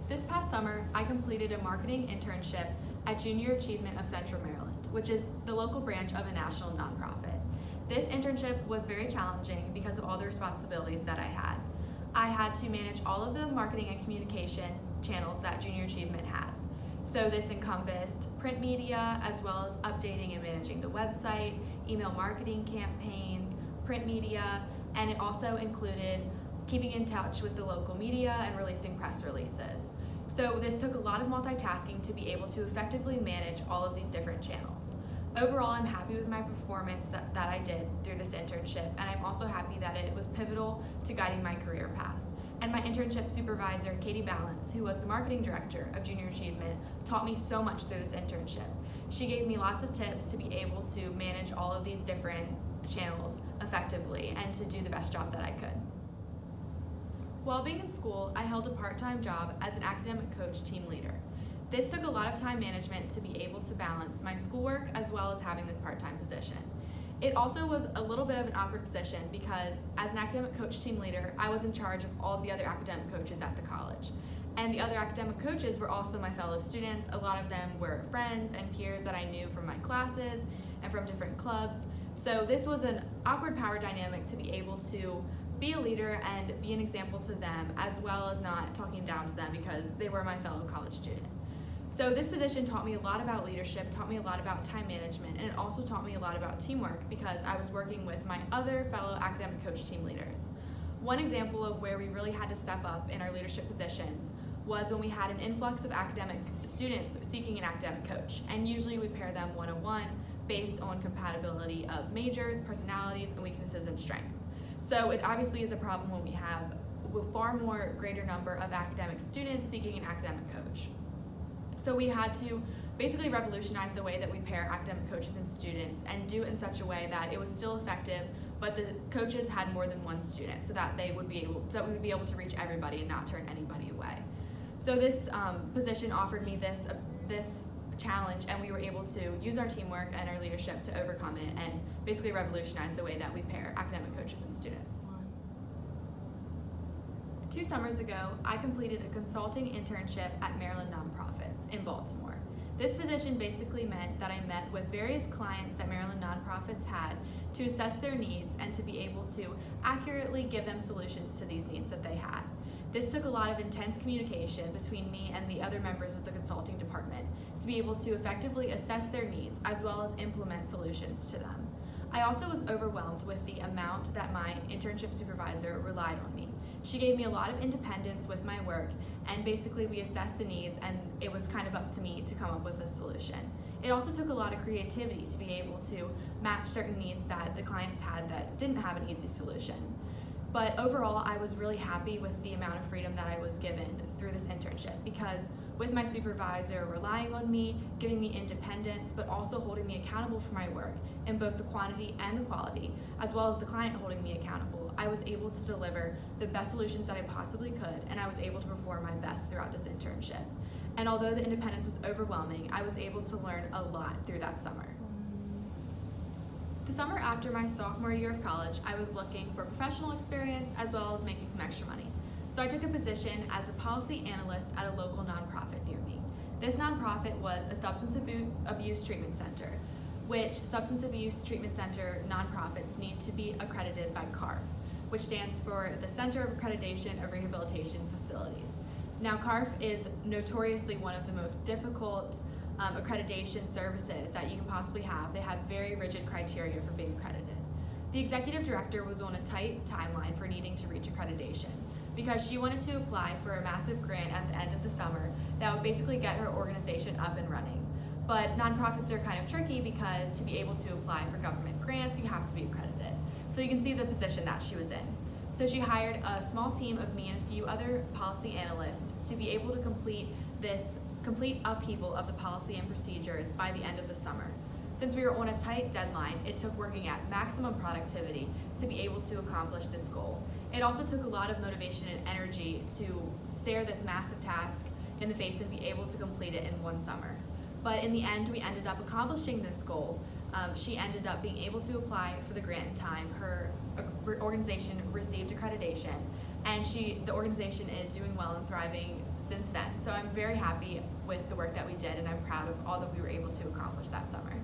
This past summer, I completed a marketing internship at Junior Achievement of Central Maryland, which is the local branch of a national nonprofit. This internship was very challenging because of all the responsibilities that I had. I had to manage all of the marketing and communication channels that Junior Achievement has. So this encompassed print media, as well as updating and managing the website, email marketing campaigns, print media, and it also included keeping in touch with the local media and releasing press releases. So this took a lot of multitasking to be able to effectively manage all of these different channels. Overall, I'm happy with my performance that I did through this internship, and I'm also happy that it was pivotal to guiding my career path. And my internship supervisor, Katie Balance, who was the marketing director of Junior Achievement, taught me so much through this internship. She gave me lots of tips to be able to manage all of these different channels effectively and to do the best job that I could. While being in school, I held a part-time job as an academic coach team leader. This took a lot of time management to be able to balance my schoolwork as well as having this part-time position. It also was a little bit of an awkward position because as an academic coach team leader, I was in charge of all the other academic coaches at the college. And the other academic coaches were also my fellow students. A lot of them were friends and peers that I knew from my classes and from different clubs. So this was an awkward power dynamic to be able to be a leader and be an example to them, as well as not talking down to them because they were my fellow college student. So this position taught me a lot about leadership, taught me a lot about time management, and it also taught me a lot about teamwork because I was working with my other fellow academic coach team leaders. One example of where we really had to step up in our leadership positions was when we had an influx of academic students seeking an academic coach, and usually we pair them one-on-one based on compatibility of majors, personalities, and weaknesses and strength. So it obviously is a problem when we have a far more greater number of academic students seeking an academic coach. So we had to basically revolutionize the way that we pair academic coaches and students and do it in such a way that it was still effective, but the coaches had more than one student so that we would be able to reach everybody and not turn anybody away. So this position offered me this challenge, and we were able to use our teamwork and our leadership to overcome it and basically revolutionize the way that we pair academic coaches and students. 2 summers ago, I completed a consulting internship at Maryland Nonprofits in Baltimore. This position basically meant that I met with various clients that Maryland Nonprofits had to assess their needs and to be able to accurately give them solutions to these needs that they had. This took a lot of intense communication between me and the other members of the consulting department to be able to effectively assess their needs as well as implement solutions to them. I also was overwhelmed with the amount that my internship supervisor relied on me. She gave me a lot of independence with my work, and basically we assessed the needs and it was kind of up to me to come up with a solution. It also took a lot of creativity to be able to match certain needs that the clients had that didn't have an easy solution. But overall, I was really happy with the amount of freedom that I was given through this internship because with my supervisor relying on me, giving me independence, but also holding me accountable for my work in both the quantity and the quality, as well as the client holding me accountable, I was able to deliver the best solutions that I possibly could, and I was able to perform my best throughout this internship. And although the independence was overwhelming, I was able to learn a lot through that summer. The summer after my sophomore year of college, I was looking for professional experience as well as making some extra money. So I took a position as a policy analyst at a local nonprofit near me. This nonprofit was a substance abuse treatment center, which substance abuse treatment center nonprofits need to be accredited by CARF, which stands for the Center of Accreditation of Rehabilitation Facilities. Now, CARF is notoriously one of the most difficult accreditation services that you can possibly have. They have very rigid criteria for being accredited. The executive director was on a tight timeline for needing to reach accreditation because she wanted to apply for a massive grant at the end of the summer that would basically get her organization up and running. But nonprofits are kind of tricky because to be able to apply for government grants, you have to be accredited. So you can see the position that she was in. So she hired a small team of me and a few other policy analysts to be able to complete this complete upheaval of the policy and procedures by the end of the summer. Since we were on a tight deadline, it took working at maximum productivity to be able to accomplish this goal. It also took a lot of motivation and energy to stare this massive task in the face and be able to complete it in one summer. But in the end, we ended up accomplishing this goal. She ended up being able to apply for the grant in time. Her organization received accreditation, and the organization is doing well and thriving since then. So I'm very happy with the work that we did, and I'm proud of all that we were able to accomplish that summer.